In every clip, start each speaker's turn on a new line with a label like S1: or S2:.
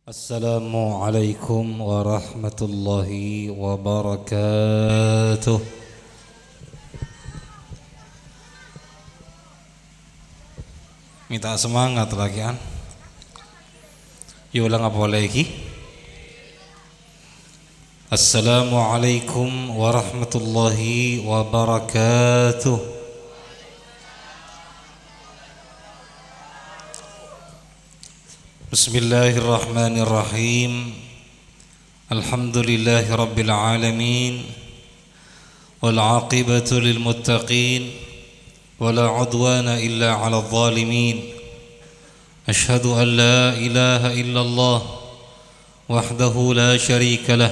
S1: Assalamualaikum warahmatullahi wabarakatuh. Minta semangat lagi kan? Yuk ulang apa lagi? Assalamualaikum warahmatullahi wabarakatuh. Bismillahirrahmanirrahim. Alhamdulillahi rabbil alamin. Wal aqibatu lil muttaqin. Wala udwana illa 'alal zalimin. Ashhadu an la ilaha illallah wahdahu la syarika lah.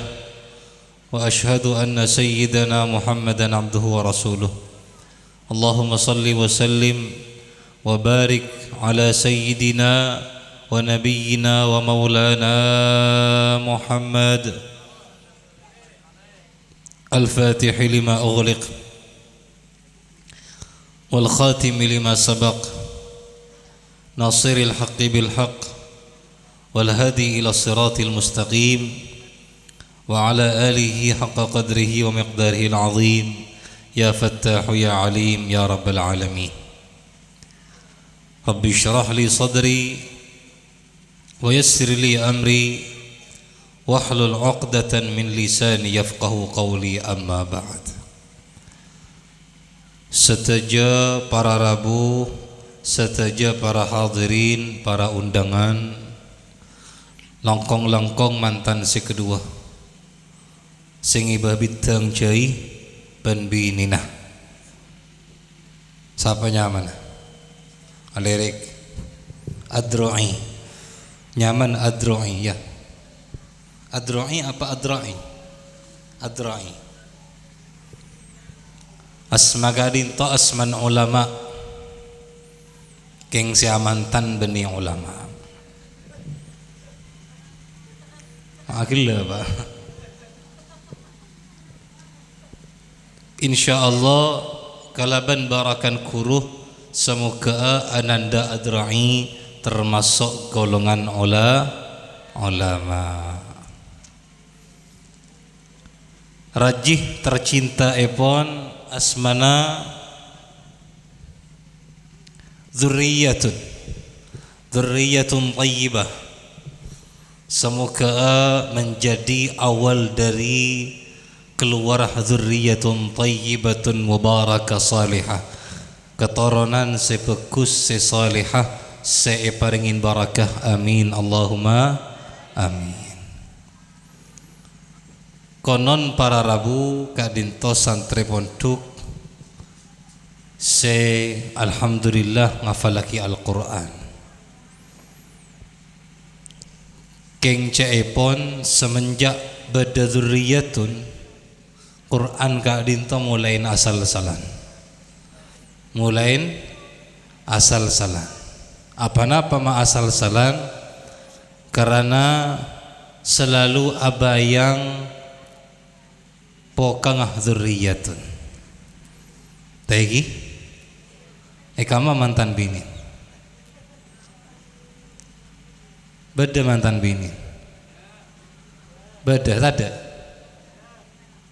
S1: Wa ashhadu anna sayyidana Muhammadan 'abduhu wa rasuluh. Allahumma salli wa sallim wa barik ala sayyidina wa nabiyyina wa maulana Muhammad al-fatih lima ughliq wal khatim lima sabaq nasiril haqqi bil haqq wal hadi ila siratil mustaqim wa ala alihi haqqa qadrihi wa miqdarihi al-azim ya fattahu ya alim ya rabbal alamin. Rabbi shrah li sadri wa yassir li amri wahlul 'uqdatan min lisani yafqahu qawli, amma ba'd. Seteja para rabu, seteja para hadirin, para undangan, langkong-langkong mantan si kedua sing ibah bintang jai ban bininah. Siapa nyaman? Alirik Adro'i. Nyaman Adro'i ya. Adro'i apa Adro'i? Adro'i. Asma gadin to asman ulama. Keng siamantan beni ulama. Akil apa? Insyaallah kalaban barakan kuruh semoga ananda Adro'i termasuk golongan ulama. Rajih tercinta epon asmana dzurriyyatun thayyibah. Semoga menjadi awal dari keluar dzurriyyatun thayyibatun mubarakah salihah, keturunan sebagus sesalihah separingin barakah, amin Allahumma amin. Konon para rabu kadinto santri pondok se alhamdulillah ngafalaki Al-Quran. Keng ceepon semenjak bada dzurriyyatun Quran kadinto mulain asal-salan. Mulain asal-salan. Apa-apa ma asal-salan karena selalu abayang pokang dzurriyyatun. Taigi ekama mantan bini. Beda mantan bini. Beda tada.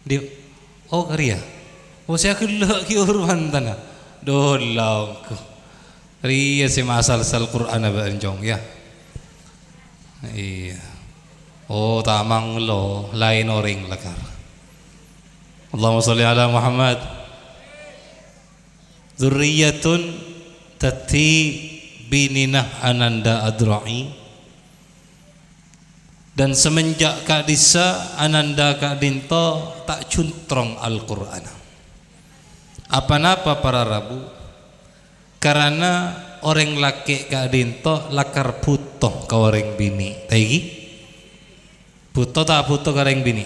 S1: Di oh karya. Oh saya kelak ki mantan. Dolangku. Ria si asal-asal Quran apa enjong ya. Iya. Oh tamang lo lain orang lakar. Allahumma sholli ala Muhammad. Dzurriyyatun tati bininah ananda Adro'i. Dan semenjak Kak Disa ananda Kak Dinto tak cuntrong Al-Quran. Apa-apa para rabu karena orang laki Kak Dinto lakar butuh ke orang bini. Taigi butuh tak butuh ke orang bini?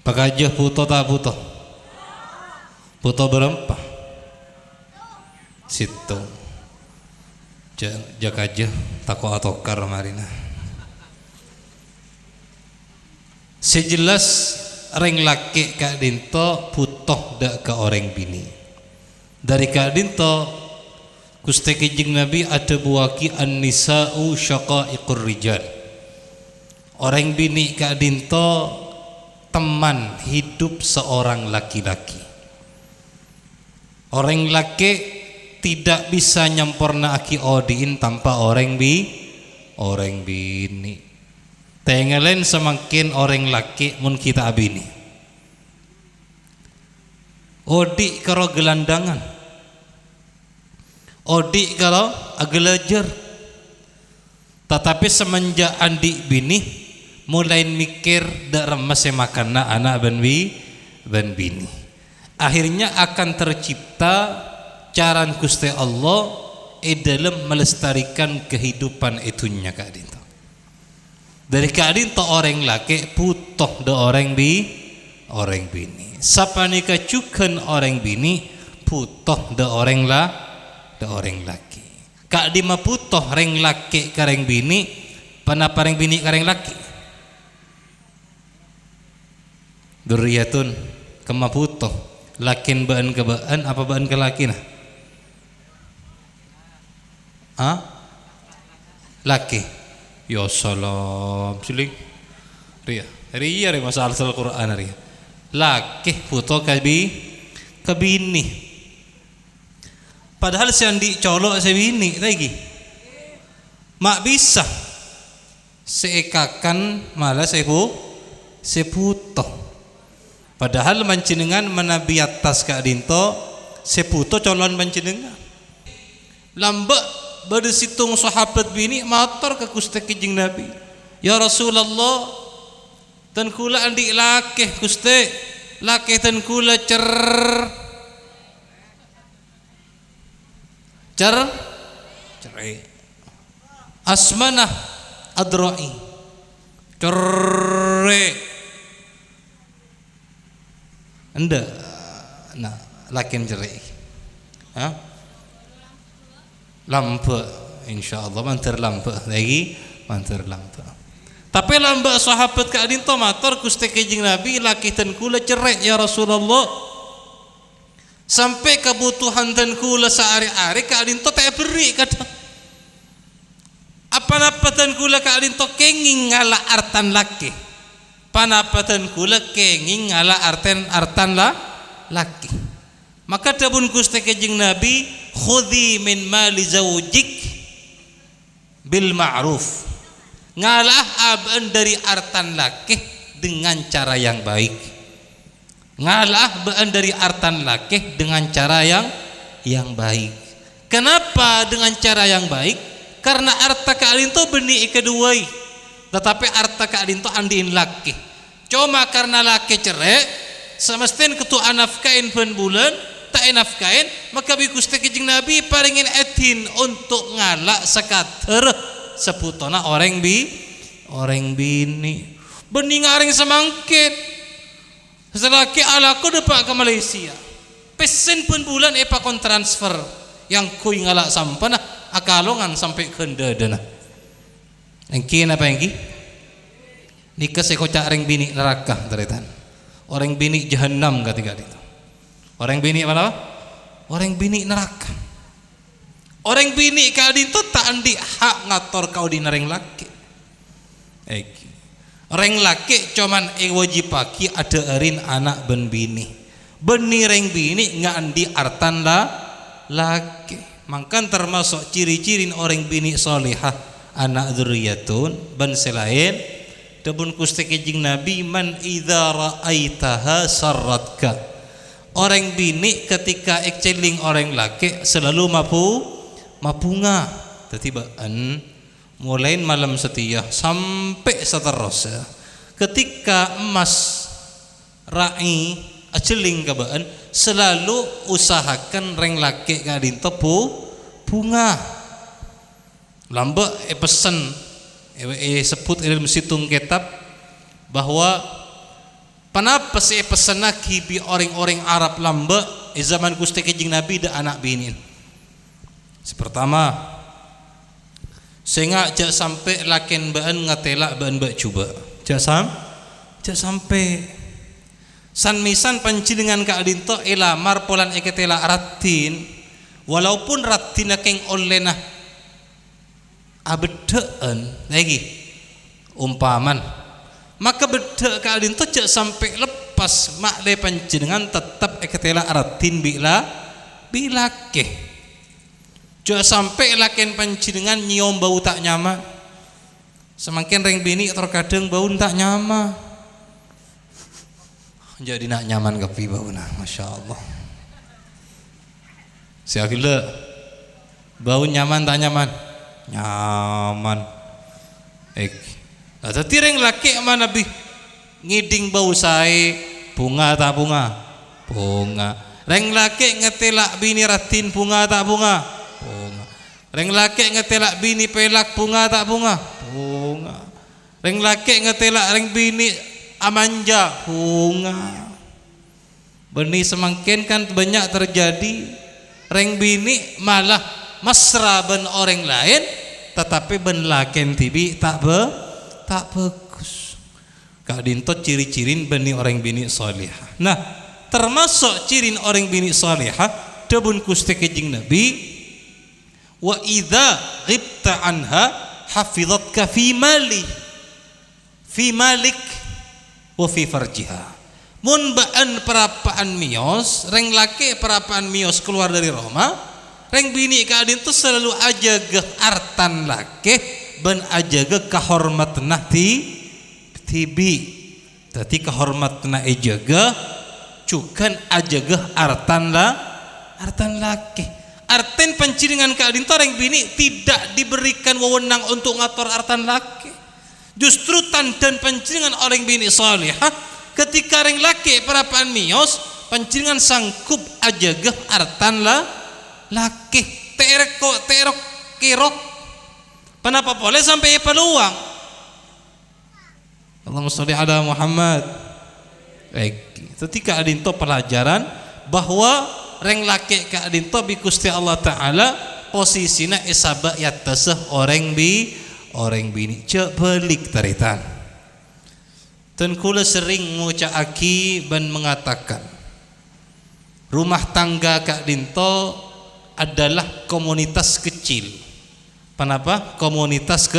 S1: Pakajah butuh tak butuh? Butuh berapa? Situ jaga aja tako atokar marina. Sejelas orang laki Kak Dinto butuh dak ke orang bini. Dari Kak Dinto Gusti Kanjeng Nabi ada buaki an-nisa'u syaqaiqur rijal. Orang bini Kak Dinto teman hidup seorang laki-laki. Orang laki tidak bisa nyempurna aki odiin tanpa orang bini. Tengelen semakin orang laki mun kita abini. Odi karo gelandangan, odi karo agelajar. Tetapi semenjak andi bini mulai mikir dak remes makan anak ban bini. Akhirnya akan tercipta caran Gusti Allah dalam melestarikan kehidupan itunya Kak Dinto. Dari Kak Dinto orang laki putoh da orang bini. Sapa nikah cukan orang bini putoh da orang laki. Kak Dima putoh reng laki kareng bini, panapa reng bini kareng laki. Duriyatun kema putoh lakin baan ke baan apa baan ke laki nah? Laki. Ya salam siling. Ria masalah Al-Qur'an ria. Laki putoh ke bini. Padahal si andi colok si bini lagi. Mak bisa seekakan malah seputoh. Padahal mancinengan menabi atas Kak Dinto seputoh colon mancinengan. Lambak pada situng sahabat bini matur ke Gusti Kanjeng Nabi. Ya Rasulullah, tan kula andi lakeh Gusti, lakeh tan kula cerai asmanah adrai cerai anda nah lakin cerai lampu insyaallah mantar lampu lagi mantar lampu. Tapi lambak sahabat Kak Dinto matur Gusti Kanjeng Nabi laki tan kula cerai ya Rasulullah. Sampai kebutuhan dan kula sehari-hari Kak Dinto tak beri kadang. Apa-apa dan kula Kak Dinto kenging ngala artan laki. Panapa dan kula kenging ngala artan laki. Maka dabun Gusti Kanjeng Nabi khudhi min mali zawjik bil ma'ruf. Ngalah aban dari artan laki dengan cara yang baik. Ngalah baan dari artan laki dengan cara yang baik. Kenapa dengan cara yang baik? Karena arta Kak Dinto benih kedua. Tetapi arta Kak Dinto andiin laki. Cuma karena laki cerai, semestinya ketua nafkain pen bulan tak nafkain, maka bi Gusti Kanjeng Nabi paringin etin untuk ngalak sekater seputona orang bini bening ngaring semangkit selaki alaku depak ke Malaysia pesen pun bulan epa kon transfer yang kui ngalak sampana akalongan sampai ke dadana engki apa engki nikah sekocak orang bini neraka teretan orang bini jahanam ketiga itu orang bini apa orang bini neraka. Orang bini Kak Dinto tak andi hak ngatur kau di nereng laki. Reng laki cuman wajib paki ada erin anak ben bini. Beni reng bini nggak andi artan laki. Mangkan termasuk ciri-cirin orang bini solihah anak dzurriyyatun ben selain debun Gusti Kanjeng Nabi man idza ra'aitaha sarratka. Orang bini ketika ekceling orang laki selalu mapunga tetibaan mulai malam setia sampai seterusnya ketika emas rai aceling kabaan selalu usahakan reng laki Kak Dinto bunga lambak pesan sebut dalam situng kitab bahwa panapa sih pesan lagi bi orang-orang Arab lambak zaman Gusti Kanjeng Nabi da anak bini. Pertama, sehingga jak sampai lakin baan ngatelak baan bak cuba. Jak sampai san misan panci dengan Kak Dinto elamar polan eketela ratin walaupun ratina keng oleh abedeen lagi umpaman maka beda keadaan tu cek sampai lepas mak le panjenengan tetap eketela aratin bila ke cek sampai laken panjenengan nyium bau tak nyaman semakin reng bini terkadang bau tak nyaman jadi nak nyaman kepi bau nah masya Allah siakila bau nyaman tak nyaman nyaman tadi reng laki sama Nabi ngiding bau sae bunga tak bunga reng laki ngetelak bini ratin bunga tak bunga reng laki ngetelak bini pelak bunga tak bunga reng laki ngetelak reng bini amanja bunga benih semakin kan banyak terjadi reng bini malah mesra ben orang lain tetapi ben laken tibi tak bagus. Kak dinto ciri-cirin bani orang bini salihah. Nah, termasuk cirin orang bini salihah debun kuste kejing Nabi wa idza ghibta anha hafizatka fi malik wa fi farjiha. Mun baan perapaan mios, reng laki perapaan mios keluar dari Roma, reng bini kak dinto selalu aja ge artan laki ben ajaga kahormatna tibi tadi kahormatna ejaga cukan ajaga artan laki arten panciringan keadaan toreng bini tidak diberikan wewenang untuk ngatur artan laki justru tandan panciringan orang bini salihah ketika reng laki perapaan mios panciringan sangkup ajaga artan laki terok kirok kenapa boleh sampai peluang Allahumma sholli ala Muhammad. Baik, ketika adinto pelajaran bahwa reng laki ka adinto bi Gusti Allah taala posisina isaba yatasah orang bini cek belik taritan. Ten kula sering ngucaaki dan mengatakan rumah tangga ka adinto adalah komunitas kecil. Kenapa? Komunitas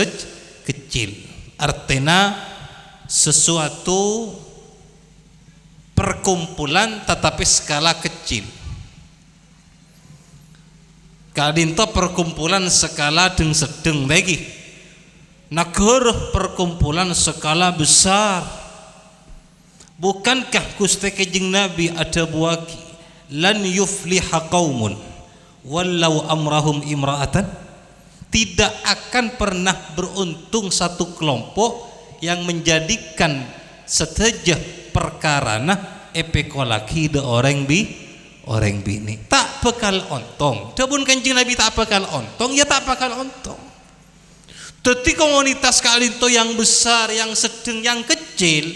S1: kecil. Artinya sesuatu perkumpulan tetapi skala kecil. Kadinto perkumpulan skala sedeng lagi. Negara perkumpulan skala besar. Bukankah Gusti Kanjeng Nabi ada buaki lan yufliha qaumun wallau amrahum imra'atan tidak akan pernah beruntung satu kelompok yang menjadikan seteja perkara nah epekolaki de orang bini tak bakal ontong. Dabun Kanjeng Nabi tak bakal ontong ya tak bakal ontong. Tetapi komunitas kalinto yang besar, yang sedang, yang kecil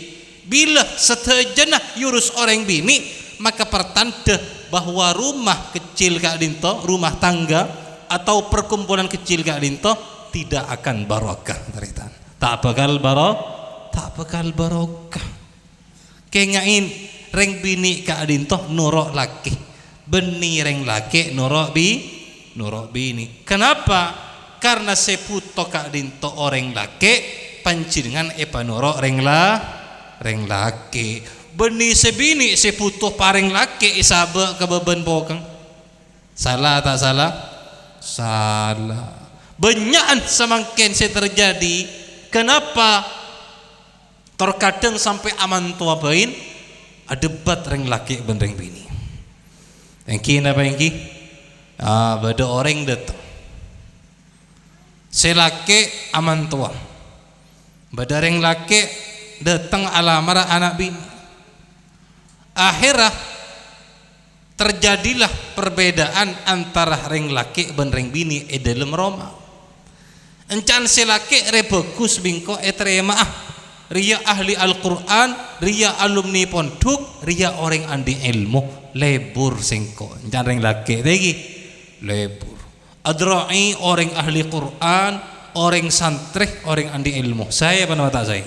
S1: bila seteja nah yurus orang bini maka pertanda bahwa rumah kecil kalinto, rumah tangga atau perkumpulan kecil kak dinto tidak akan barokah taritan tak bakal barokah kenyain reng bini kak dinto nurok laki beni reng laki nurok bini kenapa karena seputo kak dinto orang laki panciringan epa nurok reng laki beni sebini seputo pareng laki isabe kebeben pokeng salah tak salah banyak semakin saya terjadi kenapa terkadang sampai aman tua bain ada debat reng laki ben reng bini engki apa engki bada orang datang selaki aman tua bada reng laki datang alamara anak bini akhirah terjadilah perbedaan antara reng laki dan reng bini dalam Roma. Encan selaki rebagus bingko terima ria ahli Al-Quran, ria alumni pondok, ria orang andi ilmu lebur singko. Encan reng laki lagi lebur. Adrai orang ahli Quran, orang santri, orang andi ilmu. Saya apa nama tak saya?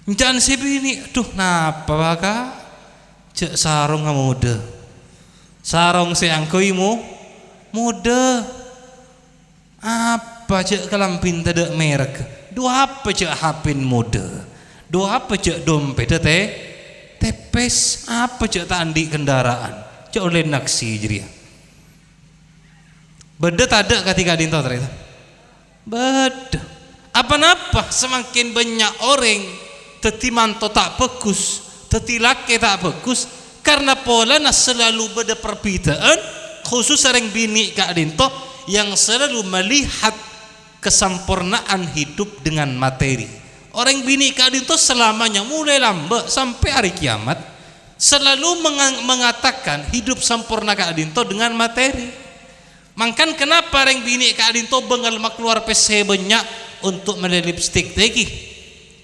S1: Encan si bini, duh napa baka? Cek sarung muda sarong seangkoimu muda apa cek kelampin tidak merek dua apa cek hapin muda dua apa cek dompet teh tepes apa cek tandi kendaraan cek oleh naksi jeria beda tak ketika dinto ternyata beda apa-apa semakin banyak orang tetimanto tak bagus tetilake tak bagus karena pola selalu beda perbedaan khusus sering bini Kak Dinto yang selalu melihat kesempurnaan hidup dengan materi. Orang bini Kak Dinto selamanya mulai lambat sampai hari kiamat selalu mengatakan hidup sempurna Kak Dinto dengan materi. Makan kenapa orang bini Kak Dinto bengal mak keluar PC banyak untuk beli lipstick lagi.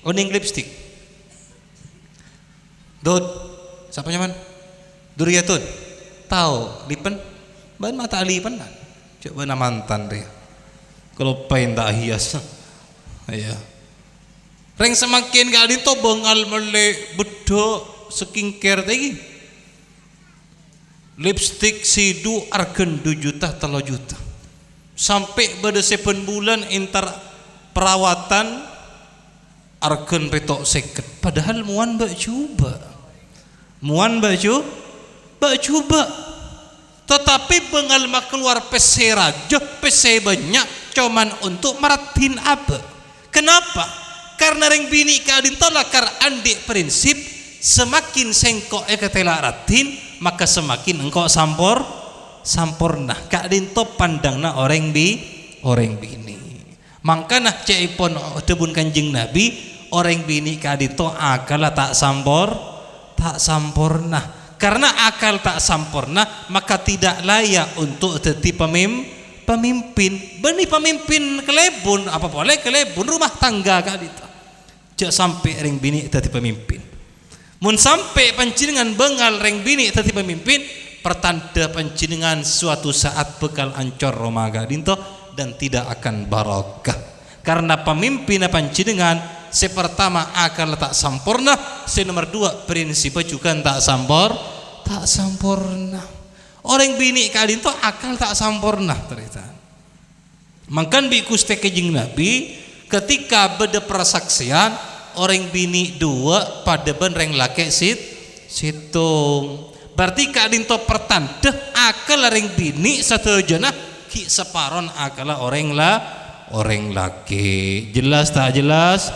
S1: Oning lipstick. Dod, siapa nyaman? Duriyatun. Tahu lipen? Ban mata lipen kan? Coba nama mantan dia. Kalau pain tak hias. Ya. Reng semakin Kak Dinto bengal mele bedo skincare lagi. Lipstick sidu argen 2 juta 3 juta. Sampai pada 7 bulan entar perawatan argen petok seket. Padahal muan bak coba. Tetapi bengal mak keluar PC raja, PC banyak cuman untuk maratin apa? Kenapa? Karena reng bini Kak Dinto lakar andik prinsip semakin sengkok ketela ratin maka semakin engkau sampurna. Kak Dinto pandangna orang bini. Mangkana ceipon tebun Kanjeng Nabi orang bini Kak Dinto akal tak sampurna. Karena akal tak sampurna maka tidak layak untuk jadi pemimpin. Beni pemimpin kelebun apa boleh kelebun rumah tangga Kak Dinto. Cek sampai ring bini jadi pemimpin. Mun sampai pancingan bengal ring bini jadi pemimpin, pertanda pancingan suatu saat bekal ancor rumah Kak Dinto dan tidak akan barokah. Karena pemimpin pancingan sepertama akal tak sempurna, nomor 2 prinsipnya juga tak sempurna. Orang bini Kak Dinto akal tak sempurna ternyata. Makan bi kuste Kanjeng Nabi ketika beda persaksian orang bini 2 pada benreng laki situng. Berarti Kak Dinto pertanda akal orang bini satu jana ki separon akal orang laki. Jelas tak jelas?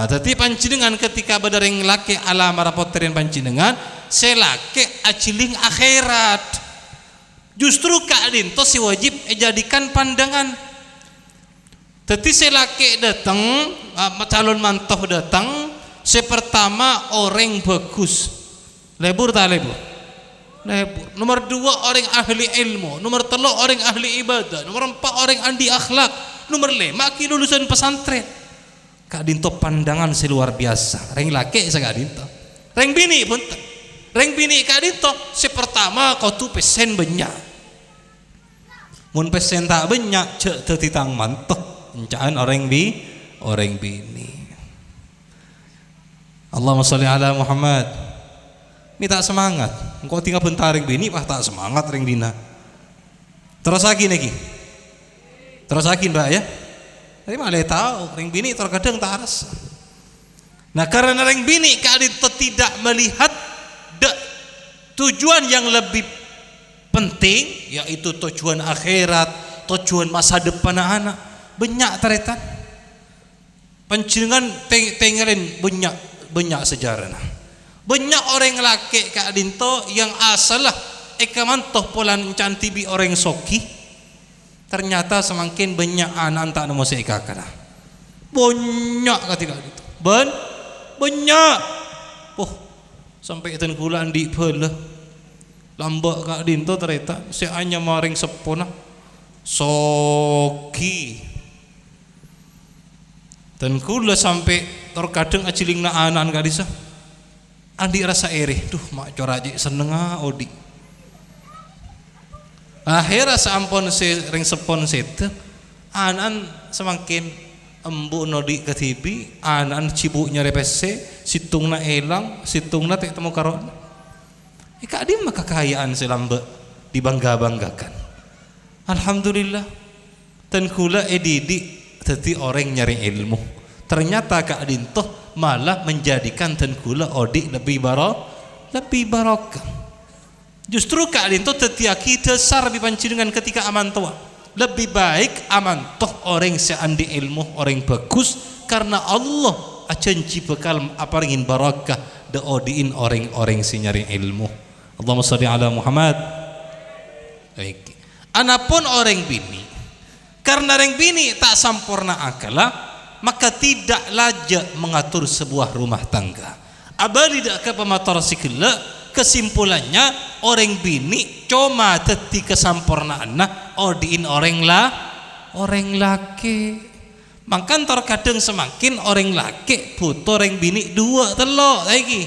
S1: Tadi pancingan ketika badareng laki alam rapoterin pancingan selake aciling akhirat. Justru Kak Dinto si wajib jadikan pandangan. Tadi selake datang calon mantoh datang sepertama orang bagus lebur tak lebur. Nomor 2 orang ahli ilmu, nomor 3 orang ahli ibadah, nomor 4 orang andi akhlak, nomor 5 ki lulusan pesantren. Kak Dinto pandangan seluar biasa. Reng laki saya Kak Dinto. Reng bini pun. Reng bini Kak Dinto sepertama kau tu pesen banyak. Mun pesen tak banyak cek tertitang mantok. Encaan orang bini. Allahumma sholli ala Muhammad. Ini tak semangat. Engkau tinggal bentar reng bini pah tak semangat reng dina. Terus lagi Mbak ya. Tapi malah tahu ring bini terkadang tak rasa. Nah karena ring bini Kak Dinto tidak melihat tujuan yang lebih penting yaitu tujuan akhirat, tujuan masa depan anak banyak ternyata. Pancingan tengerin banyak sejarah. Banyak orang laki Kak Dinto yang asalah ekamantoh polan cantibi orang soki. Ternyata semakin banyak anak tak nemu seikakana. Banyak ketika itu. Banyak. Sampai itu kulan di bela. Lambak Kak Dinto ternyata seanya maring sepona. Soki. Dan kula sampai terkadang aciling na anak Kak Disa. Andi rasa ere. Duh mak coraji seneng odi. Akhirnya sampun ring sepon set anan semakin embu nodi ke TV anan cibuknya repese situngna elang situngna tak temu karon Kak di mah kekayaan selamba dibangga-banggakan. Alhamdulillah ten kula edidi teti orang nyari ilmu. Ternyata Kak Dinto malah menjadikan ten kula odik lebih barokah. Justru Kak Dinto tetia kita sar dipancingan ketika aman tua. Lebih baik aman toh orang seandi ilmu orang bagus karena Allah acenci bekal aparingin barakah de odiin orang-orang si nyari ilmu. Allahumma shalli ala Muhammad. Baik. Anapun orang bini, karena orang bini tak sempurna akala, maka tidak laja mengatur sebuah rumah tangga. Abadi dak ke pemator sikila, kesimpulannya orang bini cuma teti kesempurnaanna odiin orang laki. Makan terkadang semakin orang laki butuh orang bini dua telok lagi.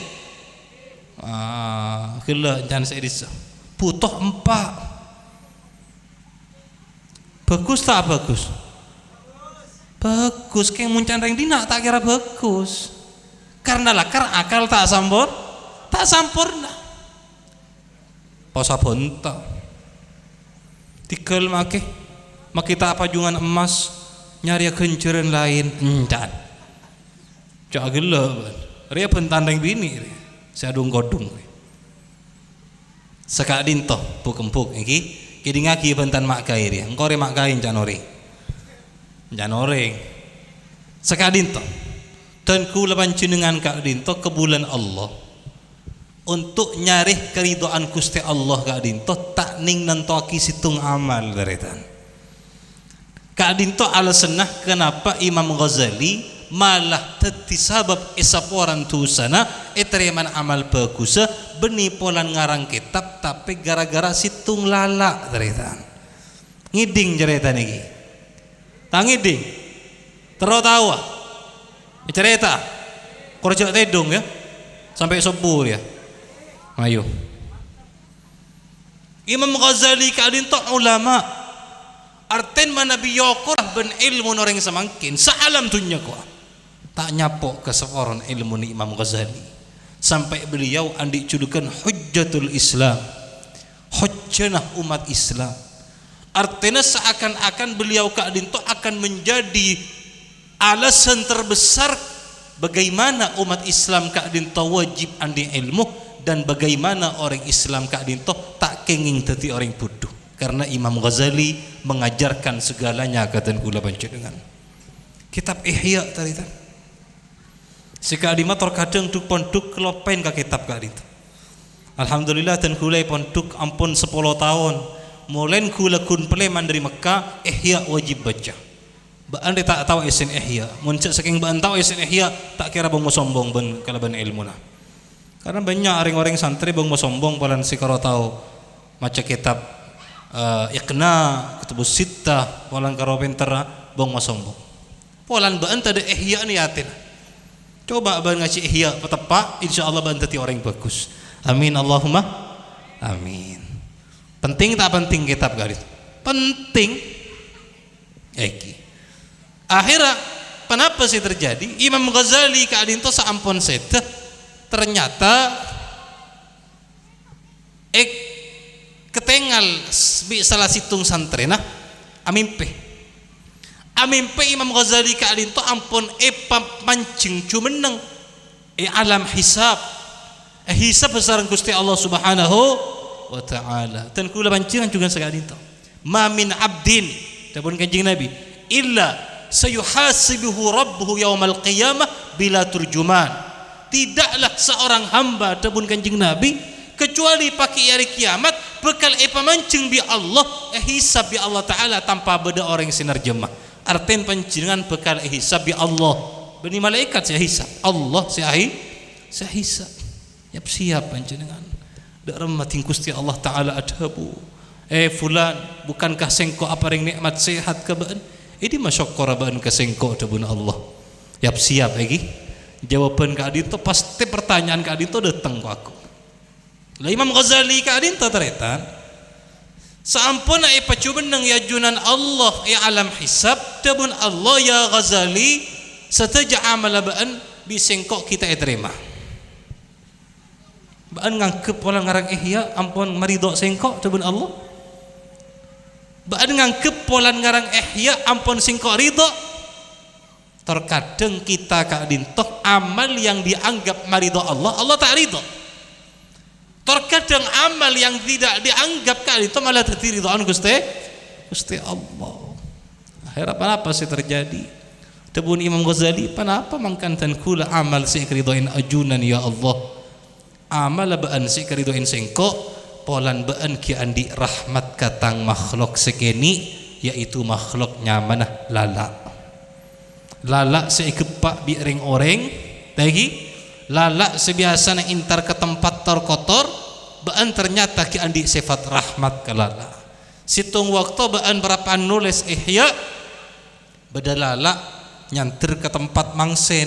S1: Kela jangan saya disah. Butuh 4. Bagus tak bagus? Bagus. Kayak muncan orang dina tak kira bagus. Karena lakar akal tak sempurna. Posa bonta. Tikel make makita apa jungan emas nyari kencuran lain encan. Cak gelo. Ria pentandeng bini. Saya dung-godung. Sekak dinto puk-empuk iki. Kidi ngaki bentan mak kai dia. Engkau re mak kai encan oreng. Sekak dinto. Dan kula panjenengan Kak Dinto ke bulan Allah. Untuk nyarih keridoan Gusti Allah Kak Dinto tak ning nentoki situng amal deretan. Kak Dinto alasanah kenapa Imam Ghazali malah teti sabab isaporan tusana etreman amal bagus beni polan ngarang kitab tapi gara-gara situng lala deretan. Ngiding jeretan iki. Tak ngiding. Tawa. Cerita. Korjak tedung ya. Sampai subuh ya. Ayo. Imam Ghazali Kak Dinto ulama. Arten mana biyokor ben ilmu orang semangkin saalam dunya ko. Tak nyapok ke seorang ilmu ni Imam Ghazali. Sampai beliau andi julukan Hujjatul Islam. Hujjah umat Islam. Artinya seakan-akan beliau Kak Dinto akan menjadi alasan terbesar bagaimana umat Islam Kak Dinto wajib andi ilmu dan bagaimana orang Islam Kak Dinto tak kenging teti orang bodoh karena Imam Ghazali mengajarkan segalanya kata kula panjenengan. Kitab Ihya tadi kan. Sekali mah terkadang duk ponduk kelopen ka kitab Kak Dinto. Alhamdulillah dan kula ponduk ampun 10 tahun. Mulai kula kun peleman dari Mekah Ihya wajib baca. Baan dia tak tahu esen Ihya. Muncak saking baan tahu esen Ihya tak kira bang sombong ben kalaban ilmu lah. Karena banyak orang-orang santri bang sombong polan si karo tahu maca kitab Iqna, Kutubus Sittah, polan karo pentera bang sombong. Polan baan tadi Ihya niatin. Coba baan ngaji Ihya petepak insyaallah baan tadi orang bagus. Amin Allahumma amin. Penting tak penting kitab garis? Penting. Eki. Akhirnya kenapa sih terjadi? Imam Ghazali Kak Dinto saampun seta ternyata ketengal bi salah situng santrena amimpe Imam Ghazali Kak Dinto ampun mancing cumeneng alam hisab hisab besar Gusti Allah Subhanahu wa ta'ala. Dan kula pancingan juga Kak Dinto ma min abdin dapun kanjeng Nabi illa sayuhasibuhu rabbuhu yaumal qiyamah bila turjuman. Tidaklah seorang hamba dapun kanjeng Nabi kecuali pakai hari kiamat bekal pamancing bi Allah hisab bi Allah taala tanpa beda orang sinerjemah. Arten panjenengan bekal hisab bi Allah. Bani malaikat saya hisab, Allah saya hisab. Siap panjenengan. Dak rahmatin Gusti Allah taala adhabu. Fulan bukankah sengko apa ring nikmat sehat ke baan? Ini masyokor baan ke sengko debun Allah. Siap lagi. Jawaban Kak Dinto pasti pertanyaan Kak Dinto datang ke aku. Lah Imam Ghazali Kak Dinto teretan. Saampun pacuban nang ya junan Allah ya alam hisab debun Allah ya Ghazali sataja amal baan bisengko kita terima. Baan ngangkep polan ngarang ihya ampun maridho sengkok tebun Allah. Baan ngangkep polan ngarang ihya ampun sengkok ridho. Terkadang kita kadintoh amal yang dianggap maridho Allah, Allah tak ridho. Terkadang amal yang tidak dianggap kadintoh malah dadi ridhoan Gusti Allah. Akhirnya apa sih terjadi? Tebun Imam Ghazali, kenapa mangkan tan kula amal si keridoin ajunan ya Allah. Amal baan si keridoin sengko polan baan ki andi rahmat katang makhluk sekeni, yaitu makhluk nyamanah lala seikepak biring orang lagi lala sebiasa na intar ke tempat terkotor baan ternyata ki andi sifat rahmat ke lala. Situng waktu baan berapa nulis ihya beda lala nyantir ke tempat mangsen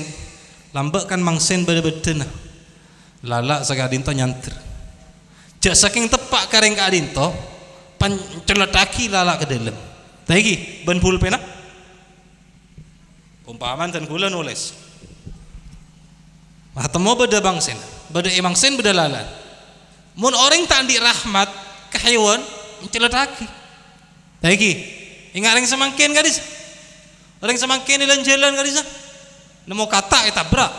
S1: lambak kan mangsen beda-beda lala sakadinto nyantir jak saking tepak kareng kadinto panceletaki lala ke dalam lagi ban pulpena umpaman dan gula nulis mah temu beda bangsen beda emangsen beda lala mun orang tak di rahmat ke hewan menceletaki lagi ingat yang semangkin gadis orang semangkin ilan jalan gadis nemu kata tabrak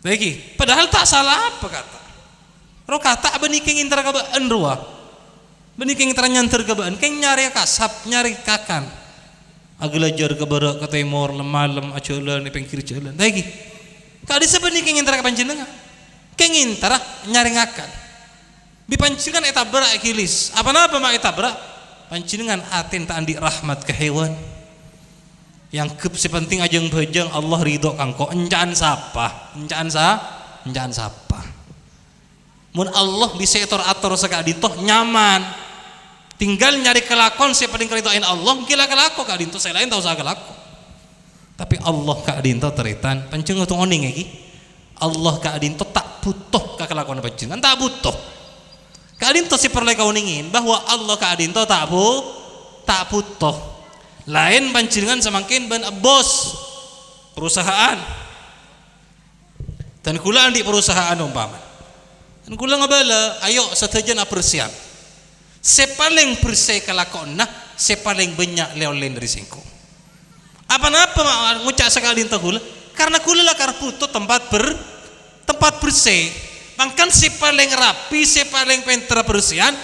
S1: lagi padahal tak salah apa kata ro kata beniking intar kabaan ruah beniking intar nyantar kabaan keng nyari kasap nyari kakan agelajar ke barat ke timur lemalem aculan di pinggir jalan lagi kadis beniking intar ke panjenengan keng intar nyari ngakan dipancingan etabrak kilis apa-apa mak etabrak pancingan atin tak andi rahmat ke hewan yang kep sepenting ajeng bejeng Allah ridho kangko encan sapa mun Allah bisa atur sakadintoh nyaman tinggal nyari kelakon saya paling keridoin Allah gila kelako kadintoh saya lain tahu saya kelako tapi Allah kadintoh teritan pancing utung oning lagi Allah kadintoh tak butuh kelakon pancingan tak butuh kadintoh si perlu kau ningin bahwa Allah kadintoh tak butuh lain pancingan semakin ban bos perusahaan dan kula di perusahaan umpama dan kula ngabala ayo satajan apresian sepaling bersih kelakon nah sepaling banyak leolen dari singko apa-apa ngucap sekali entah kula karena kula lah karputo tempat bersih bahkan sepaling rapi sepaling pentra bersihan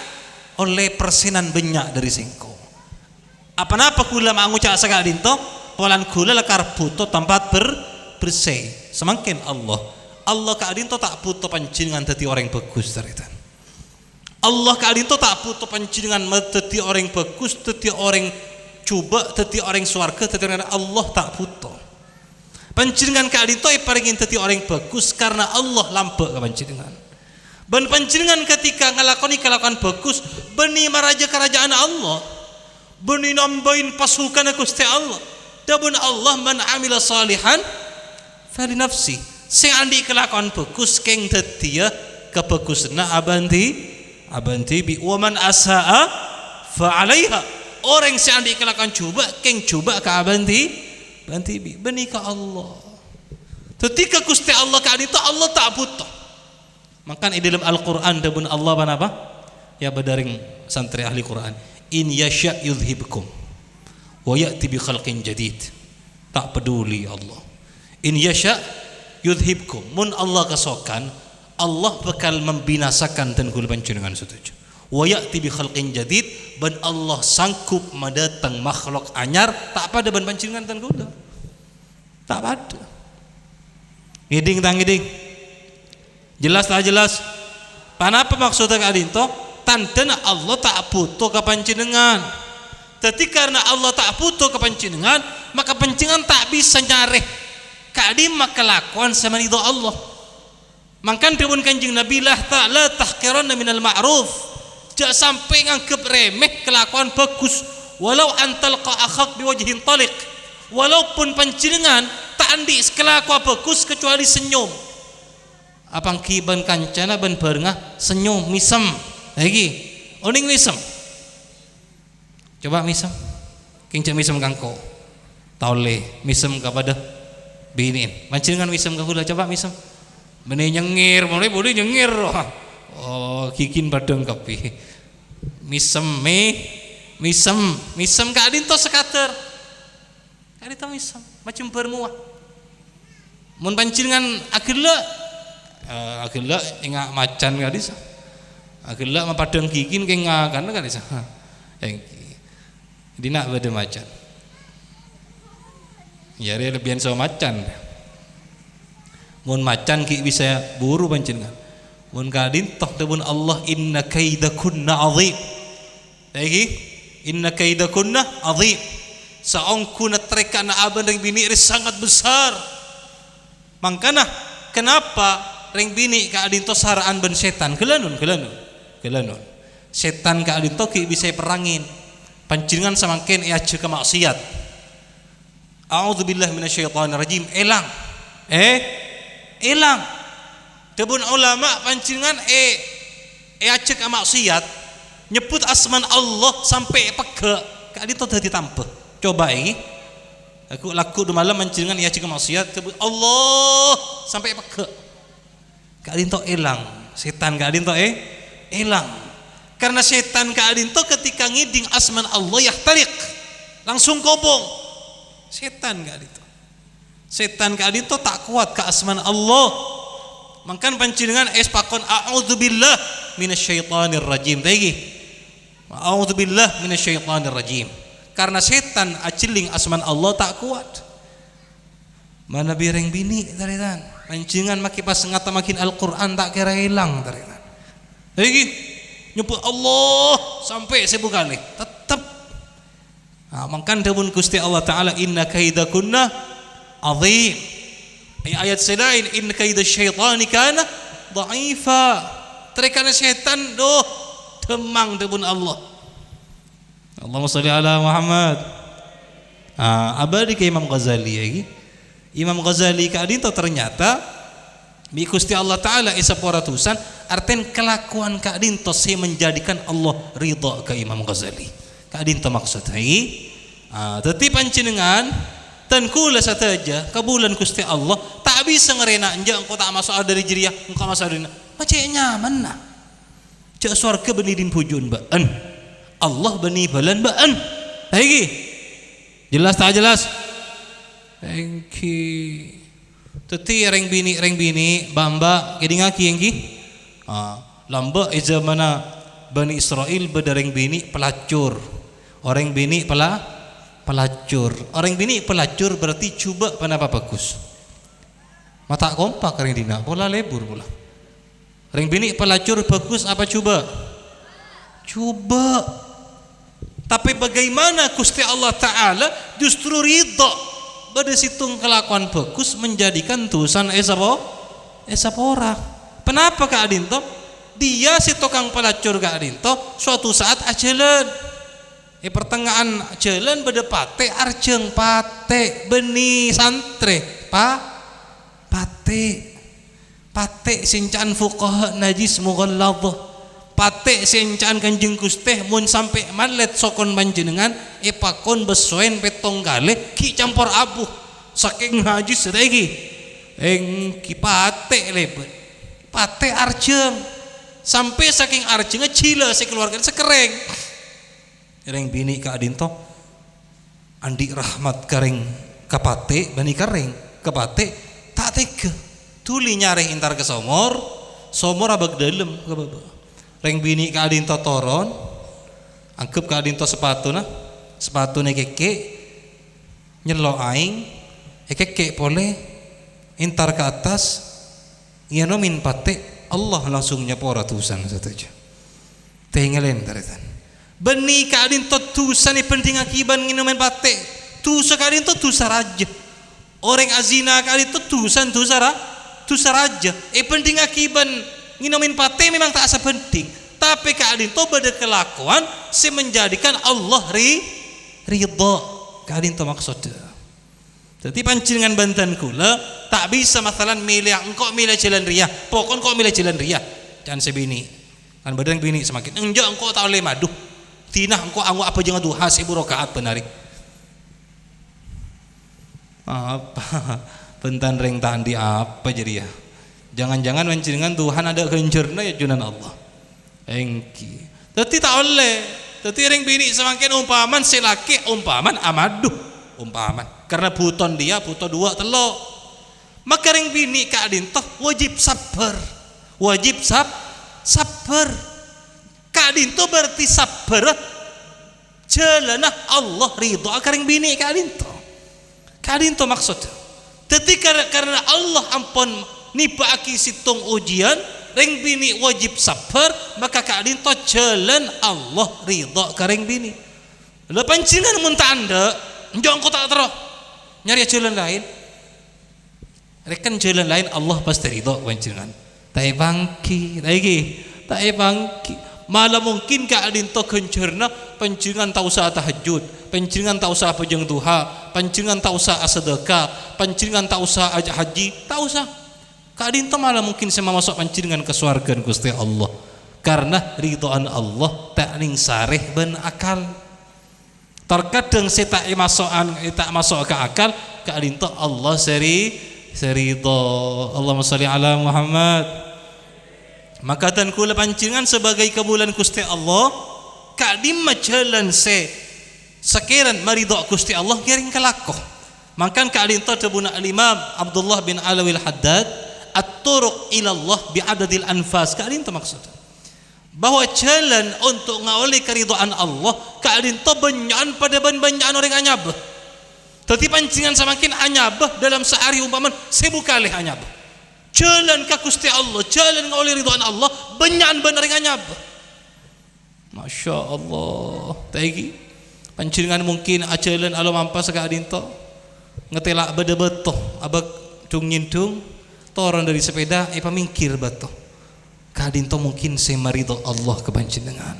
S1: oleh persenan banyak dari singko apa-apa kula mengucap sekali itu polan kula lakar butuh tempat bersih semakin Allah kadinto tak butuh pancingan tadi orang bagus teritan Allah kadinto tak butuh pancingan tadi orang bagus tadi orang coba tadi orang swarga tadi orang Allah tak butuh pancingan kadinto paringin tadi orang bagus karena Allah lampak ke pancingan ban pancingan ketika ngelakoni kelakuan bagus beni maraja kerajaan Allah beni nambahin pasukan Gusti Allah dabun Allah man amila salihan fali nafsi sing andi kelakuan bagus keng dadi kebagusna abanti bi wa man asaa fa alaiha orang sing andi kelakuan coba keng coba ka abanti bi beni ka Allah ketika Gusti Allah ka itu Allah tak butuh makan di dalam Al-Qur'an dabun Allah apa ya badaring santri ahli Quran in yasha yudhibkum wa ya'ti bi khalqin jadid tak peduli Allah in yasha yudhibkum mun Allah kesokan Allah bakal membinasakan dan kula panjenengan setuju wa ya'ti bi khalqin jadid ban Allah sanggup mendatang makhluk anyar tak pada ban panjenengan dan kula tak pada ngiding tang ngiding jelas tak jelas panapa maksudnya kadinto tandana Allah tak butuh ke panjenengan jadi karena Allah tak butuh ke panjenengan maka panjenengan tak bisa nyareh kadim kelakuan sama ridho Allah mangkan dipun kanjeng Nabi lah ta'ala tahqiranna minal ma'ruf jangan sampai nganggep remeh kelakuan bagus walau antalqa akhak biwajhin taliq walaupun panjenengan tak andi kelakuan bagus kecuali senyum apang kiban kancana ban barengah senyum misem lagi oning misem coba misem kincak misem kangko taule misem kepada binin pancingan misem ka kula coba misem Mene nyengir, mulai boleh nyengir. Oh, kikin padang kopi. Misem Kak Adinto sekater. Kak Adinto misem macam bermuah. Mun pancingan agela ingat macan Kak Adisa. Agela mapadang kikin kengakan Kak Adisa. Jadi nak beda macan. Ya dia lebihan sama macan. Mun macan ki bisa buru pancingan. Mun Kak Adinto debun Allah inna kaidakunna azim. Lagi inna kaidakunna azim. Saongku na treka na aban ring bini sangat besar. Mangkana kenapa ring bini Kak Adinto saraan ben setan kelanun. Setan Kak Adinto ki bisa perangin. Pancingan samangken aja kemaksiat. A'udzubillahi minasyaitonirrajim. Elang. Debun ulama pancingan aja kemaksiat. Nyebut asman Allah sampai pege. Kak Adinto dadi tampe. Coba ini aku laku di malam mancingan ya jika maksiat sebut Allah sampai peke. Kak Adinto hilang. Setan Kak Adinto hilang. Karena setan Kak Adinto ketika ngiding asman Allah yahtariq langsung kobong. Setan Kak Adinto tak kuat ke asman Allah. Makan pancingan pakon a'udzubillah minasyaitonir rajim. Tadi a'udzubillah minasyaitonir rajim. Karena setan aciling asman Allah tak kuat. Mana bireng bini taritan. Pancingan maki pas ngata makin Al-Qur'an tak kira hilang taritan. Lagi nyebut Allah sampai 1000 kali tetap. Nah, makan dawun Gusti Allah Taala inna kaidakunna azim. Ayat selain inna kaidasyaitani kana dha'ifa. Terkena setan doh demang dawun Allah. Allahumma sholli ala Muhammad. Abadi ke Imam Ghazali lagi. Imam Ghazali Kak Adinto ternyata bi Gusti Allah Taala isa poratusan arten kelakuan Kak Adinto se menjadikan Allah ridha ke Imam Ghazali. Kak Adinto maksud hai. Tetapi pancinengan tan kula sataja kabulan Gusti Allah tak bisa ngerena anja engkau tak masuk dari jeriah engkau masuk dari macam nyaman nah. Cek surga benidin pujun baan. Allah bani balan baan. Lagi jelas tak jelas? Engki teti reng bini bamba kedingaki engki. Lamba zamana Bani Israel bedareng bini pelacur. Orang bini pelacur. Orang bini pelacur berarti coba panapa bagus. Mata kompak reng dina pola lebur pula. Reng bini pelacur bagus apa coba? Tapi bagaimana Gusti Allah Ta'ala justru ridha pada situng kelakuan bagus menjadikan tusan esapora. Kenapa Kak Adinto? Dia si tukang pelacur Kak Adinto suatu saat ajalan pertengahan jalan beda pate arjeng pate beni santre pate sincan fuqaha najis mughalladh pate sencaan Kanjeng Gusti mun sampai malet sokon panjenengan pakon besoen petong kali ki campur abu saking najis lagi ki pate lebet pate arjeng sampai saking arjengnya cila sekeluarga sekereng reng bini Kak Adinto andi rahmat kareng kapate bani kareng kapate tak tega tuli nyari intar ke somor abag dalem ke baba. Reng bini Kak Adinto toron angkep Kak Adinto sepatu keke nyelo aing keke pole intar ke atas iya nomin pate Allah langsung nyapo ratusan saja tengelen taritan beni Kak Adinto tusan penting akiban nginomen pate tusa Kak Adinto tusa raja orang azina Kak Adinto tusan tusa raja penting akiban nginomin pate memang tak sepenting tapi Kak Adinto pada kelakuan si menjadikan Allah ridha Kak Adinto maksudnya. Jadi pancingan bantan kula tak bisa masalan milih engkau milih jalan ria pokon kau milih jalan ria jangan sebini kan badan bini semakin enjak engkau tak oleh madu tinah engkau anggu apa jangan duha 1000 rakaat penari apa bentan reng tandi apa jadi ya Jangan-jangan panjenengan Tuhan ada kencerna ya junan Allah. Engki. Tapi tak oleh. Tapi ring bini semakin umpaman silaki umpaman amaduh umpaman. Karena buton dia buto dua telo. Maka ring bini Kak Dinto wajib sabar. Wajib sabar. Kak Dinto berarti sabar. Jalanah Allah ridho ring bini Kak Dinto. Kak Dinto maksud. Tapi karena Allah ampun nibaki situng ujian, ring bini wajib sabar, maka Kak Dinto jalan Allah ridho ring bini. Lah panjenengan mun tak anda, njong kok tak terus. Nyari jalan lain. Rekan jalan lain Allah pasti ridho panjenengan. Tak bangki, tak bangki. Malah mungkin Kak Dinto kencerna panjenengan tak usah tahajud, panjenengan tak usah pejeng duha, panjenengan tak usah sedekah, panjenengan tak usah ajak haji, tak usah. Kak Dinto malah mungkin sama masuk panjenengan ke surga Gusti Allah. Karena ridhoan Allah tak ning sareh ben akal. Terkadang saya tak masuk ke akal, Kak Dinto Allah seridho. Allahumma sholli ala Muhammad. Maka tan kula panjenengan sebagai kabulan Gusti Allah Kak dimma jalan sekiran maridho Gusti Allah kiring kalakoh. Maka Kak Dinto tabuna al-Imam Abdullah bin Alawi al-Haddad at-turuq ila Allah bi'adadil anfas. Kak Dinto maksud bahwa jalan untuk ngawali keridhaan Allah Kak Dinto banyakan pada banyakan orang anyabah. Tapi panjenengan semakin anyabah dalam sehari umpaman 1000 kali anyabah. Jalan ke Gusti Allah, jalan ngawali ridhaan Allah banyakan bener yang anyabah. Masya Allah. Tadi panjenengan mungkin ajalan alo mampas Kak Dinto ngetelak beda beto abak cung nyindung toron dari sepeda pamingkir beto. Kak Dinto mungkin saya maridho Allah ke panjenengan.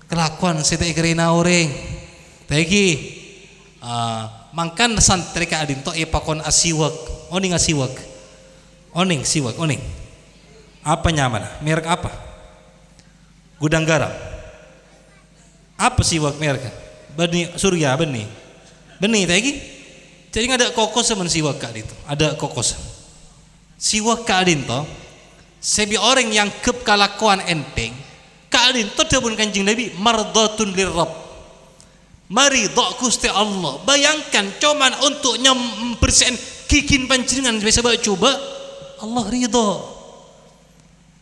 S1: Kelakuan saya tak kerena orang. Tadi mangkan santri Kak Dinto pakon asiwak. Oning asiwak. Oning siwak, oning. Apa nyaman? Merek apa? Gudang garam. Apa siwak merek? Beni Surya, beni. Beni tadi. Jadi ada kokos semen siwak Kak Dinto. Ada kokos. Siwak Kak Dinto sebi orang yang kep kalakuan enteng. Kak Dinto dapun Kanjeng Nabi mardhatun lirrabb. Maridho Gusti Allah. Bayangkan cuman untuk membersihkan kikin panjenengan bisa coba Allah ridho.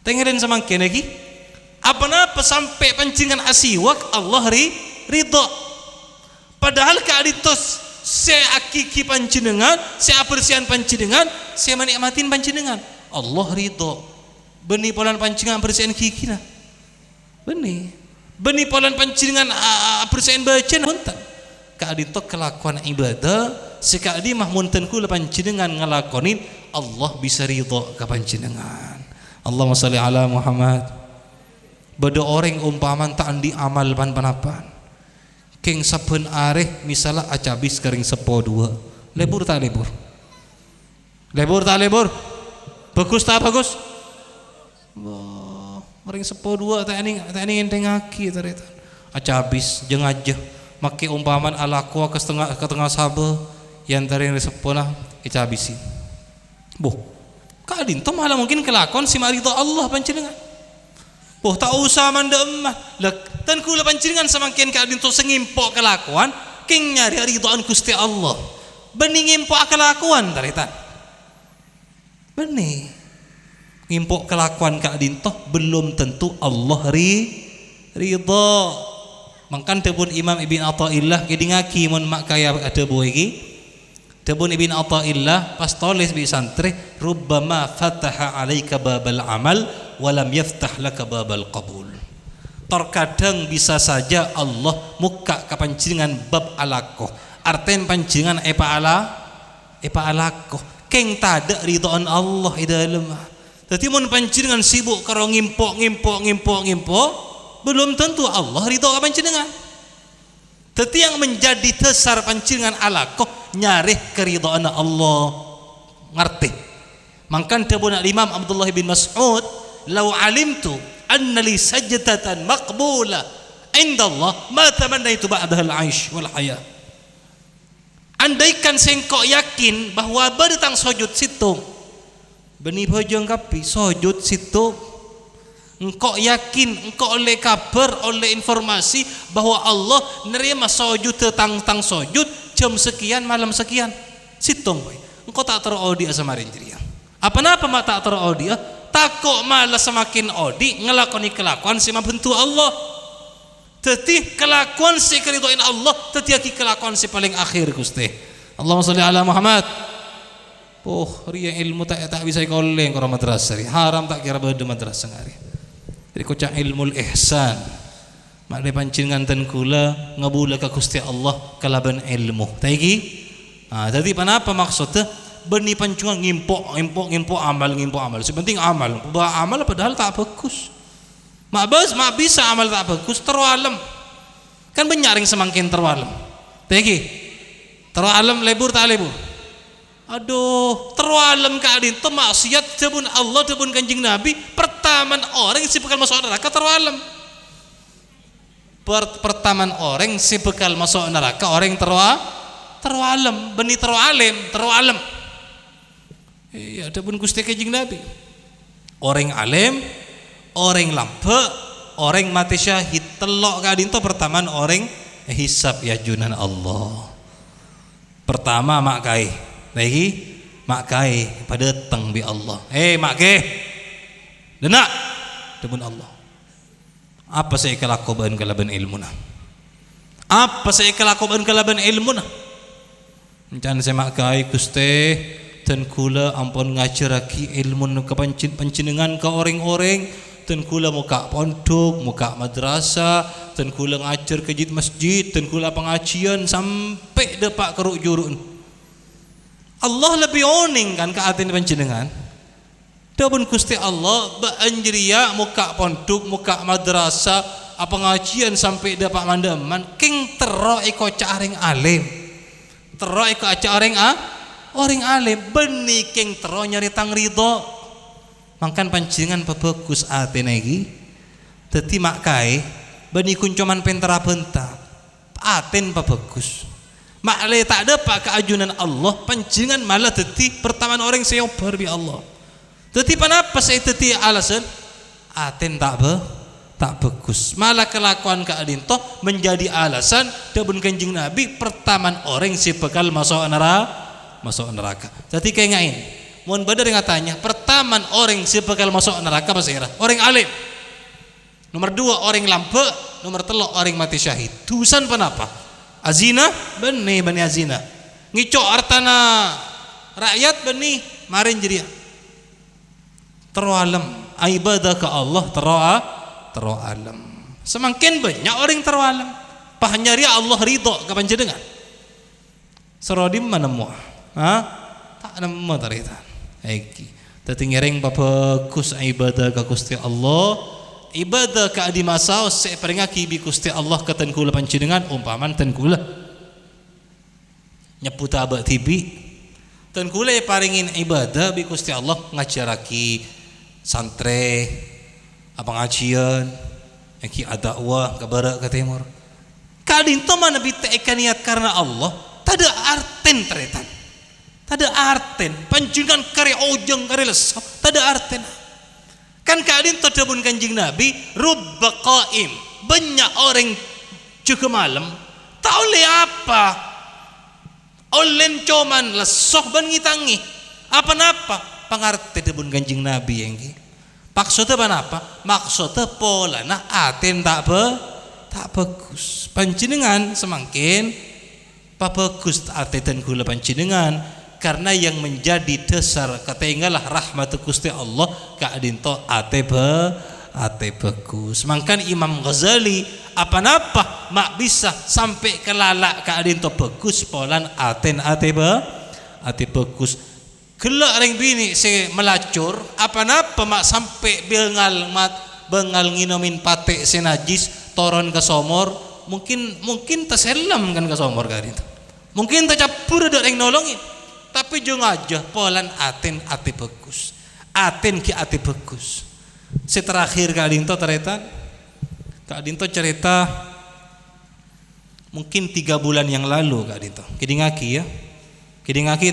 S1: Tengerin semangkin lagi. Apa-apa sampai pancingan asiwak Allah ridho. Padahal Kak Dinto saya akiki panjenengan, saya bersihan panjenengan, saya menikmatin panjenengan. Allah ridho. Beni polan pancingan bersihan kikina. Beni polan pancingan bersihan bacaan hontan. Kak Dinto kelakuan ibadah sekali mah munten kula panjenengan ngalakonin Allah bisa ridho ka panjenengan. Allahumma sholli ala Muhammad. Bada orang umpaman tak andi amal pan-panapan. King saben areh misalnya acabis kering sepo dua. Lebur tak lebur? Lebur tak lebur? Bagus tak bagus? Wah, kering sepo dua tak ini enteng aki ternyata. Acabis jeung aja make umpaman alaqwa ke tengah sabe yang tering resepona icabisi. Boh, Kak Dinto malah mungkin kelakon si maridho Allah panjenengan. Boh, tak usah manda emah. Lah, tan kula panjenengan semakin Kak Dinto sengimpok kelakuan, king nyari ridhoan Gusti Allah. Bening ngimpok kelakuan taretan. Bening. Ngimpok kelakuan Kak Dinto belum tentu Allah ridho. Mangkan tebun Imam Ibn Athaillah kidingaki mun mak kaya ada boy iki. Tebun Ibn Athaillah pas tulis bi santri rubbama fataha alaika babal amal walam yaftah laka babal qabul. Terkadang bisa saja Allah muka ka panjenengan bab alaqoh. Arten panjenengan epa alaqoh. Keng tada ridhoan Allah di dalam. Dadi mun panjenengan sibuk karo ngimpok belum tentu Allah ridho ka panjenengan. Tetapi yang menjadi dasar panjenengan alaqoh nyarih keridhaan Allah. Ngerti? Mangkan tabun Imam Abdullah bin Mas'ud, "Lau alimtu anna li sajdatan maqbula inda Allah, ma tamannaitu ba'daha al-'aish wal haya." Andaikan sengkok yakin bahwa bertang sujud situng Beni bojong kapi sujud situ. Engkau yakin, engkau oleh kabar, oleh informasi bahwa Allah nerima sujud tentang sujud jam sekian malam sekian. Situng boy. Engkau tak terodi asamarin jeriang. Apa-apa mak tak terodi? Takut malah semakin odi ngelakoni kelakuan si mabentu Allah. Teti kelakuan si keridoin Allah, teti kelakuan si paling akhir Gusti. Allahumma sholli ala Muhammad. Ria ilmu tak bisa koleng ke madrasah. Haram tak kira beda madrasah ngari. Jadi kocak ilmu ihsan. Mak de pancingan ten kula ngabula ka Gusti Allah kalaban ilmu. Taigi? Jadi kenapa maksudnya beni pancungan ngimpo amal. Sepenting amal. Bah amal padahal tak bagus. Mak bisa amal tak bagus terwalem. Kan benyaring semakin terwalem. Taigi? Terwalem lebur tak lebur. Aduh, terwalem keadaan itu maksiat debun Allah debun Kanjeng Nabi. Pertaman orang si bekal masuk neraka terwalem. Pertaman orang si bekal masuk neraka orang terwalem, beni terwalem. Iya, debun Gusti Kanjeng Nabi. Orang alim, orang lampe, orang mati syahid telok keadaan itu pertaman orang hisab ya junan Allah. Pertama mak kai. Lagi mak kai pada teng bi Allah. Mak ke denak debun Allah. Apa saya kelakuan kalaban ilmuna? Apa saya kelakuan kalaban ilmuna? Encan saya mak kai Gusti dan kula ampun ngajaraki ilmu ke panjenengan ke orang-orang dan kula muka pondok, muka madrasah, dan kula ngajar ke masjid, dan kula pengajian sampai depak keruk jurun. Allah lebih oning kan ke hati panjenengan. Dapun Gusti Allah beanjria muka pondok, muka madrasah, apa pengajian sampai dapat mandaman king tero iko caring alim. Tero iko caring orang alim beni king tero nyari tang ridho. Mangkan panjenengan bagus hati negi. Dadi mak kae beni kuncuman pentera bentak. Aten bagus. Maklai tak ada pak keajunan Allah panjangan malah teti pertama orang seobar bi Allah. Teti kenapa saya teti alasan aten tak bagus. Malah kelakuan keadaan toh menjadi alasan debun Kanjeng Nabi pertama orang si bekal masuk neraka. Teti kayak ngain. Mohon badar yang tanya pertama orang si bekal masuk neraka apa sira? Orang alim. Nomor 2 orang lampe, nomor 3 orang mati syahid. Tusan kenapa? Azina beni azina ngicok artana rakyat beni marin jadi terwalem ibadah ke Allah terwalem semakin banyak orang terwalem pahanyari Allah ridho ke panjenengan serodim mana mu tak nemu tarita iki dadi ngereng bagus ibadah ke Gusti Allah. Ibadah ka di masa se peringaki bi Gusti Allah keten kula panjenengan umpaman ten kula nyebut abak tibi ten kula paringin ibadah bi Gusti Allah ngajaraki santre apa ngajian iki dakwah ke barat ke timur kadin to mana bi teka niat karena Allah tada arten teretan tada arten panjenengan kare ojeng kare lesap tada arten. Kan keadaan terdebun Kanjeng Nabi rubba qaim banyak orang juga malam tak oleh apa oleh cuman lesoh ban ngitangi apa-apa pangarti debun Kanjeng Nabi yang maksudnya apa maksudnya pola nah aten tak bagus panjenengan semakin bagus aten gula panjenengan karena yang menjadi dasar ketinggalah rahmat Gusti Allah keadaan to ate bagus. Mangkan Imam Ghazali apa-apa mak bisa sampai kelalak keadaan to bagus polan ate bagus. Gelak ring bini se melacur apa-apa mak sampai bengal nginomin pate senajis toron ke somor mungkin terselam kan ke somor keadaan itu. Mungkin tercampur ada yang nolongin. Tapi jangan aja polan aten ate bagus. Aten ki ate bagus. Seterakhir Kak Dinto cerita mungkin 3 bulan yang lalu Kak Dinto. Kidingaki ya. Kidingaki.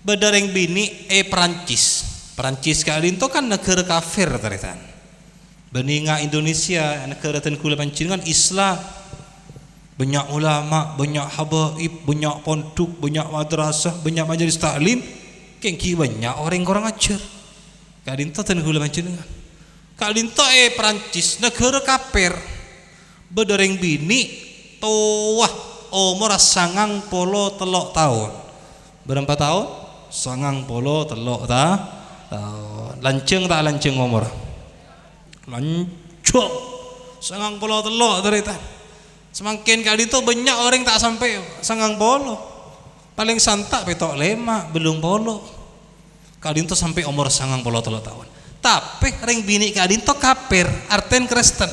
S1: Bedareng bini Perancis kali itu kan negara kafir teritan. Beninga Indonesia negara tengkula pancingan Islam. Banyak ulama, banyak habaib, banyak pondok, banyak madrasah, banyak majelis taklim. Kengki banyak orang ajar. Kali itu tengkula pancingan. Kali itu Perancis negara kafir. Bedareng bini tuah umur 93 tahun. Berapa tahun? 93 tahun. Lanceng tak lanceng umur? Lanceng. 93 derita. Semakin kali itu banyak orang tak sampai 90. Paling santak petok 5 belum polo. Kali itu sampai umur 93 tahun. Tapi ring bini kali itu kafir, arten Kristen.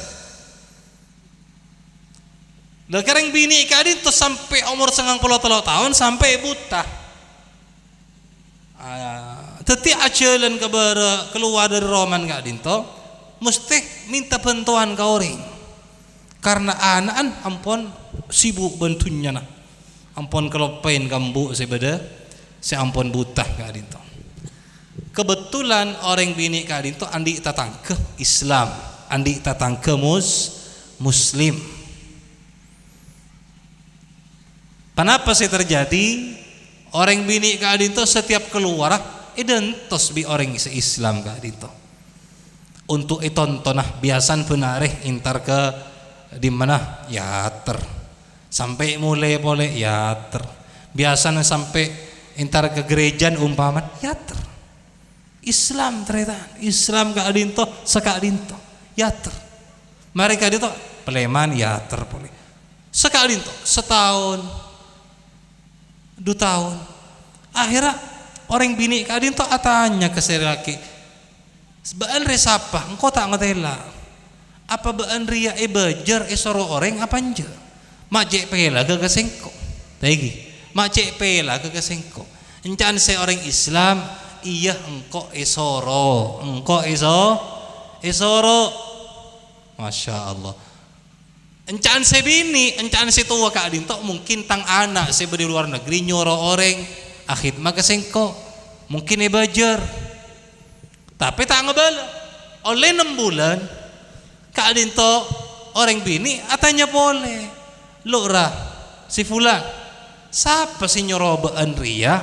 S1: Lah kering bini kali itu sampai umur 93 tahun sampai buta. Teti ajalan keluar dari roman kak dinto mesti minta bantuan ke orang karena anak ampun sibuk bantunya nah ampun kelopain kambu sebeda ampun buta kak dinto. Kebetulan orang bini kak dinto andi tatangke Islam, andi tatangke Muslim. Kenapa sih terjadi? Orang bini kak dinto setiap keluar identos bi orang se-Islam kak dinto. Untuk itontonah biasan benareh intar ke di mana yater. Sampai mulai yater. Biasanya sampai intar ke gerejaan umpaman yater. Islam ternyata Islam kak dinto sekak dinto yater. Mereka dinto peleman yater boleh. Sekak dinto setahun 2 tahun. Akhirnya orang bini kadin to atanya ke si laki. Baan resapa engkau tak ngetela. Apa baan ria bejer soro orang apa anje? Mak cek pela ke sengko. Tegi. Mak cek pela ke sengko. Encan se orang Islam iya engkau esoro. Engkau esoro. Masya Allah. Encan sebini, encan si tua kak dinto mungkin tang anak si di luar negeri nyoro orang akhir maka sengko mungkin bajar tapi tak ngebala oleh 6 bulan kak dinto orang bini atanya boleh lo rah si fulan siapa si nyoro baan ria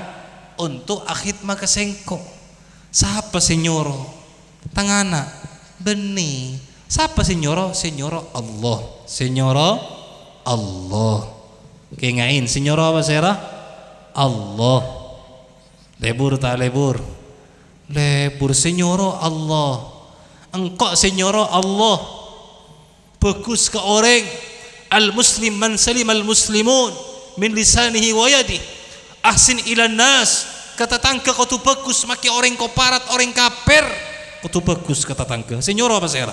S1: untuk akhir maka sengko siapa si nyoro tang anak benih. Siapa senyoro? Senyoro Allah. Senyoro Allah. Kengain senyoro apa sera? Allah. Lebur tak lebur? Lebur senyoro Allah. Engkau senyoro Allah. Bagus ke orang. Al-muslim man salim al-muslimun min lisanihi wa yadihi. Ahsin ilan nas. Kata tangka kau tu bagus maki orang kau parat orang kafir. Kau tu bagus kata tangka. Senyoro apa sera?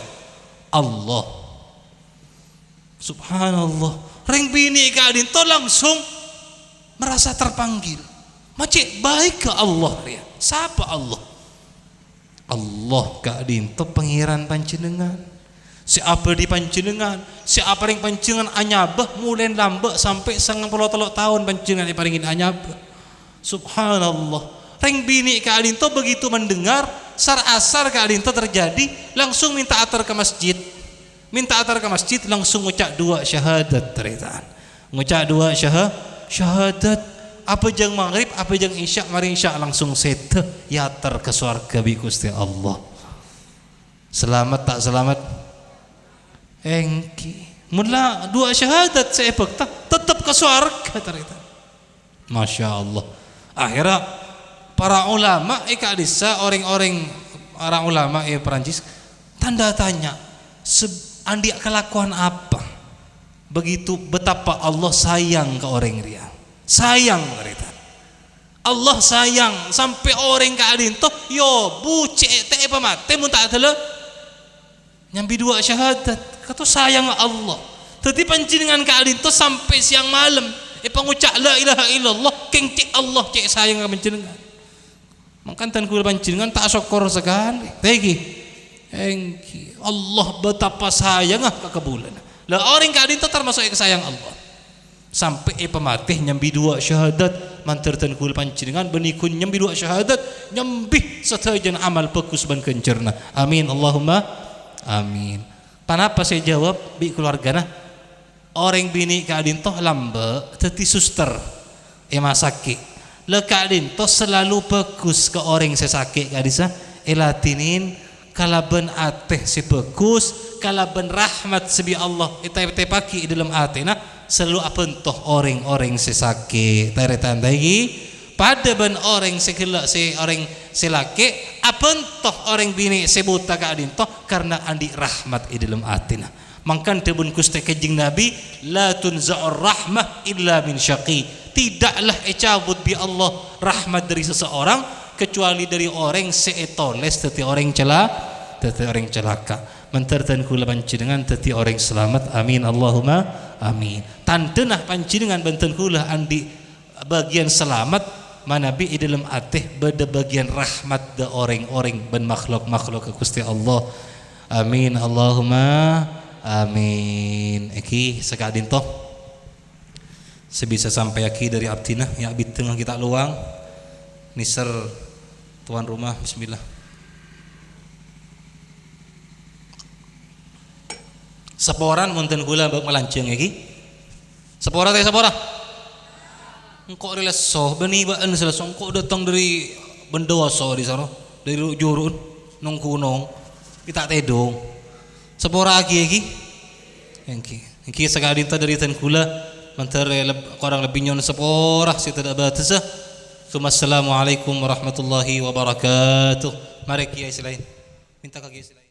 S1: Allah. Subhanallah. Ring bini kak dinto langsung merasa terpanggil. Macik baik ke Allah dia. Siapa Allah? Allah kak dinto pengiran panjenengan. Siapa di panjenengan? Siapa ring panjenengan anyabah mulai lambat sampai 93 tahun panjenengan diparingin anyabah. Subhanallah. Ring bini kak dinto begitu mendengar sar asar kak dinto terjadi langsung minta atar ke masjid. Minta atar ke masjid langsung ngucap 2 syahadat teritaan. Ngucap 2 syahadat. Apa jang maghrib, apa jang isya, mari isya langsung sete yatar ke surga bi Gusti Allah. Selamat tak selamat? Engki. Mula 2 syahadat saya bekta tetap ke surga teritaan. Masya Allah. Akhirnya para ulama ikadisa orang-orang ulama Perancis tanda tanya andi kelakuan apa begitu betapa Allah sayang ke orang ria sayang mereka Allah sayang sampai orang ke adin toh yo buce te pamate mun tak tele nyambi 2 syahadat kata sayang Allah tadi panjenengan ke adin toh sampai siang malam pengucap la ilaha illallah keng cek Allah cek sayang ke panjenengan makan tan kul panjenengan tak syukur sekali tegi engki Allah betapa sayang ke bulan lah orang kadin itu termasuk sayang Allah sampai pematih nyambi 2 syahadat manterten kul pancingan benikun nyambi dua syahadat nyambih setajan amal pekus ban kencerna. Amin Allahumma amin. Panapa saya jawab bi keluargana orang bini kadin toh lambe teti suster masaki le kadin toh selalu pekus ke orang sesake kadisa elatinin kalaban ateh si pekus kalaban rahmat sebi Allah ita paki dalam atena selalu apentoh orang-orang sesake tare tandai pada ban orang sekela se orang selake apentoh orang bini sebuta kadin toh karena andi rahmat dalam atena. Mangkan tebun kuste kejing Nabi la tunza'ur rahmah illa min syaqi. Tidaklah cabut bi Allah rahmat dari seseorang kecuali dari orang seetoles teti orang celaka. Menterten kula panjenengan teti orang selamat. Amin Allahumma amin. Tantenah panjenengan benten kula andi bagian selamat manabi di dalam ateh beda bagian rahmat de orang-orang ben makhluk-makhluk ke Gusti Allah. Amin Allahumma amin. Eki sekadin toh sebisa sampai aki dari abdina ya abid tengah kita luang niser tuan rumah bismillah. Seporan munten kula bak melanceng eki. Sepora teh sepora. Engkau rilesoh beni baan selesai engkau datang dari bendoso di sana dari jurun nong kunong kita tedong. Sepora lagi engki sekali ta dari tan kula mentare orang lebih nyon sepora si tidak batas. Assalamualaikum warahmatullahi wabarakatuh. Mari kiai selain minta ke kiai selain